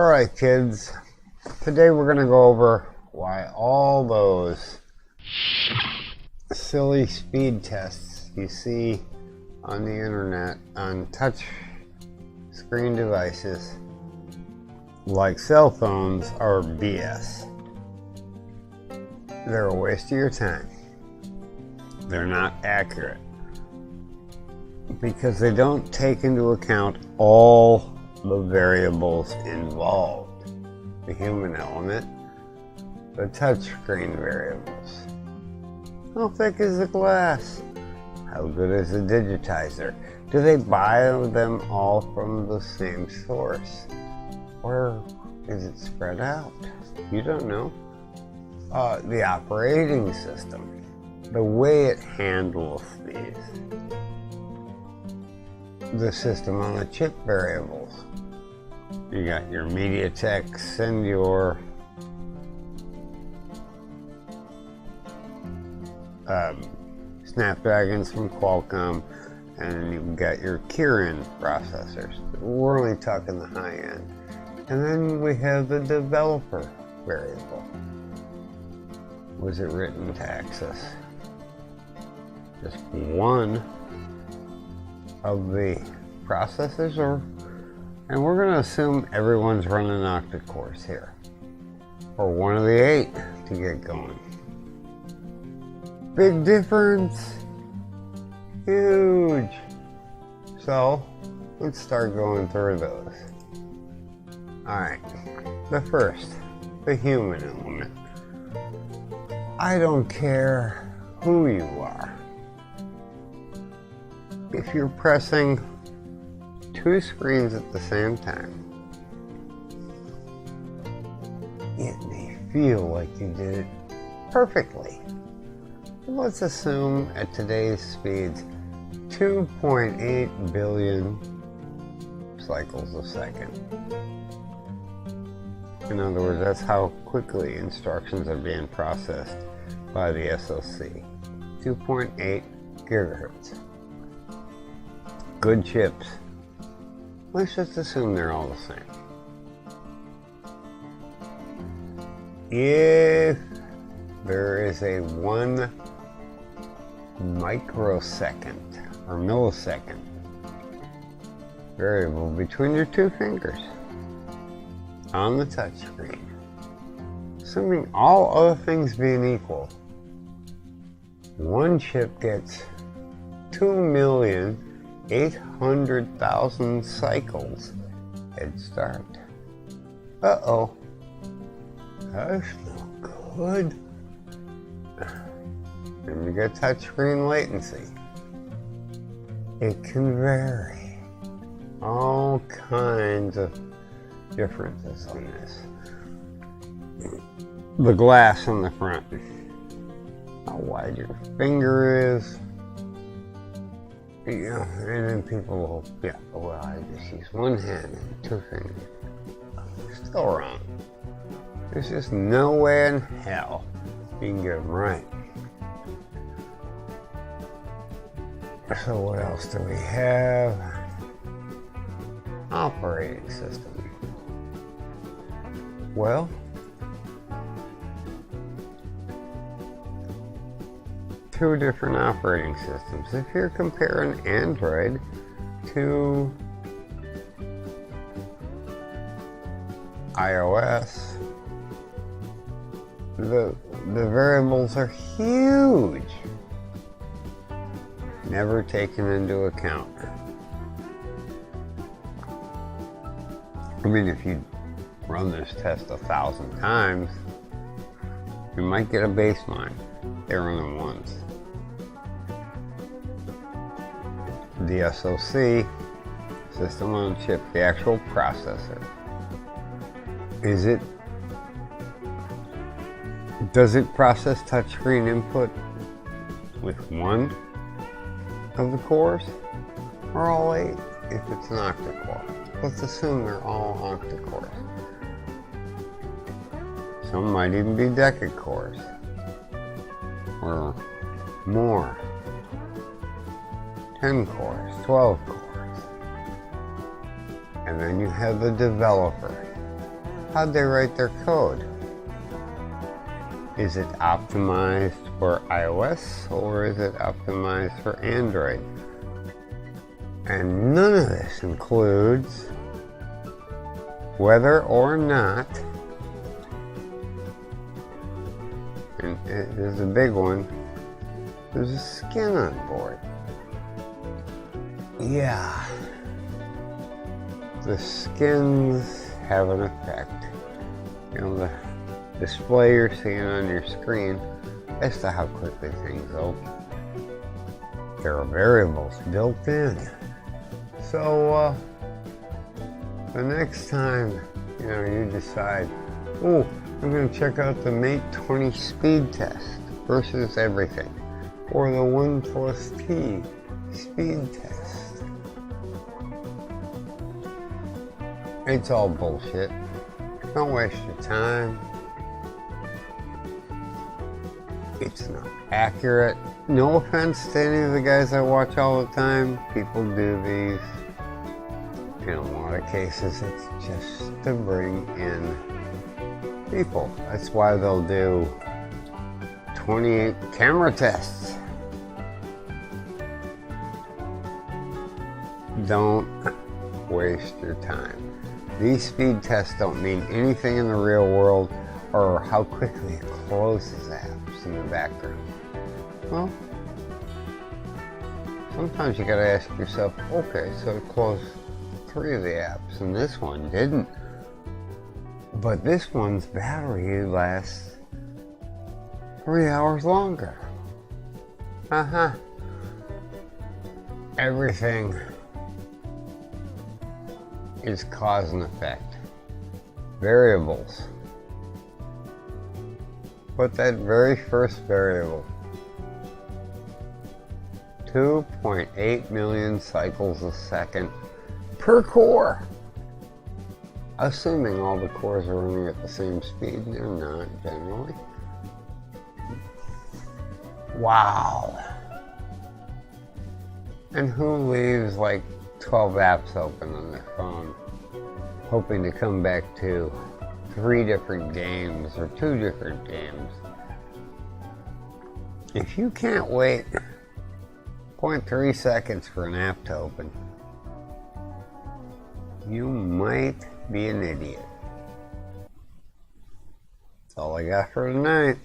Alright kids, today we're going to go over why all those silly speed tests you see on the internet on touch screen devices like cell phones are BS. They're a waste of your time. They're not accurate because they don't take into account all the variables involved. The human element, the touchscreen variables. How thick is the glass? How good is the digitizer? Do they buy them all from the same source? Or is it spread out? You don't know. The operating system, the way it handles these. The system on the chip variables. You got your MediaTeks and your Snapdragons from Qualcomm, and you've got your Kirin processors. We're only talking the high end. And then we have the developer variable. Was it written to access just one of the processors, and we're going to assume everyone's running octa-cores here, or one of the 8 to get going. Big difference, huge. So let's start going through those. Alright, the first, the human element. I don't care who you are. If you're pressing 2 screens at the same time, it may feel like you did it perfectly. Let's assume at today's speeds 2.8 billion cycles a second. In other words, that's how quickly instructions are being processed by the SoC. 2.8 gigahertz. Good chips. Let's just assume they're all the same. If there is a 1 microsecond or millisecond variable between your 2 fingers on the touch screen, assuming all other things being equal, one chip gets 2,800,000 cycles head start. Uh-oh. That's no good. And you get touchscreen latency. It can vary. All kinds of differences on this. The glass on the front. How wide your finger is. Yeah, and then people will, well, I just use 1 hand and 2 fingers. Still wrong. There's just no way in hell you can get them right. So what else do we have? Operating system. Well, two different operating systems. If you're comparing Android to iOS, the variables are huge, never taken into account. I mean, if you run this test 1,000 times, you might get a baseline. They run them once. The SoC, system on a chip, the actual processor. Does it process touchscreen input with 1 of the cores, or all 8 if it's an octa-core? Let's assume they're all octa-cores. Some might even be deca-cores, or more. 10 cores, 12 cores. And then you have the developer. How'd they write their code? Is it optimized for iOS or is it optimized for Android? And none of this includes whether or not, and there's a big one, there's a skin on board. Yeah, the skins have an effect. You know, the display you're seeing on your screen as to how quickly things open. There are variables built in. So the next time you decide, oh, I'm going to check out the Mate 20 speed test versus everything, or the 1+T speed test. It's all bullshit. Don't waste your time. It's not accurate. No offense to any of the guys I watch all the time. People do these. In a lot of cases, it's just to bring in people. That's why they'll do 28 camera tests. Don't waste your time. These speed tests don't mean anything in the real world or how quickly it closes apps in the background. Well, sometimes you gotta ask yourself, okay, so it closed 3 of the apps and this one didn't. But this one's battery lasts 3 hours longer. Everything is cause and effect. Variables. But that very first variable, 2.8 million cycles a second per core. Assuming all the cores are running at the same speed, they're not generally. Wow. And who leaves like 12 apps open on their phone, hoping to come back to 3 different games or 2 different games? If you can't wait 0.3 seconds for an app to open, you might be an idiot. That's all I got for tonight.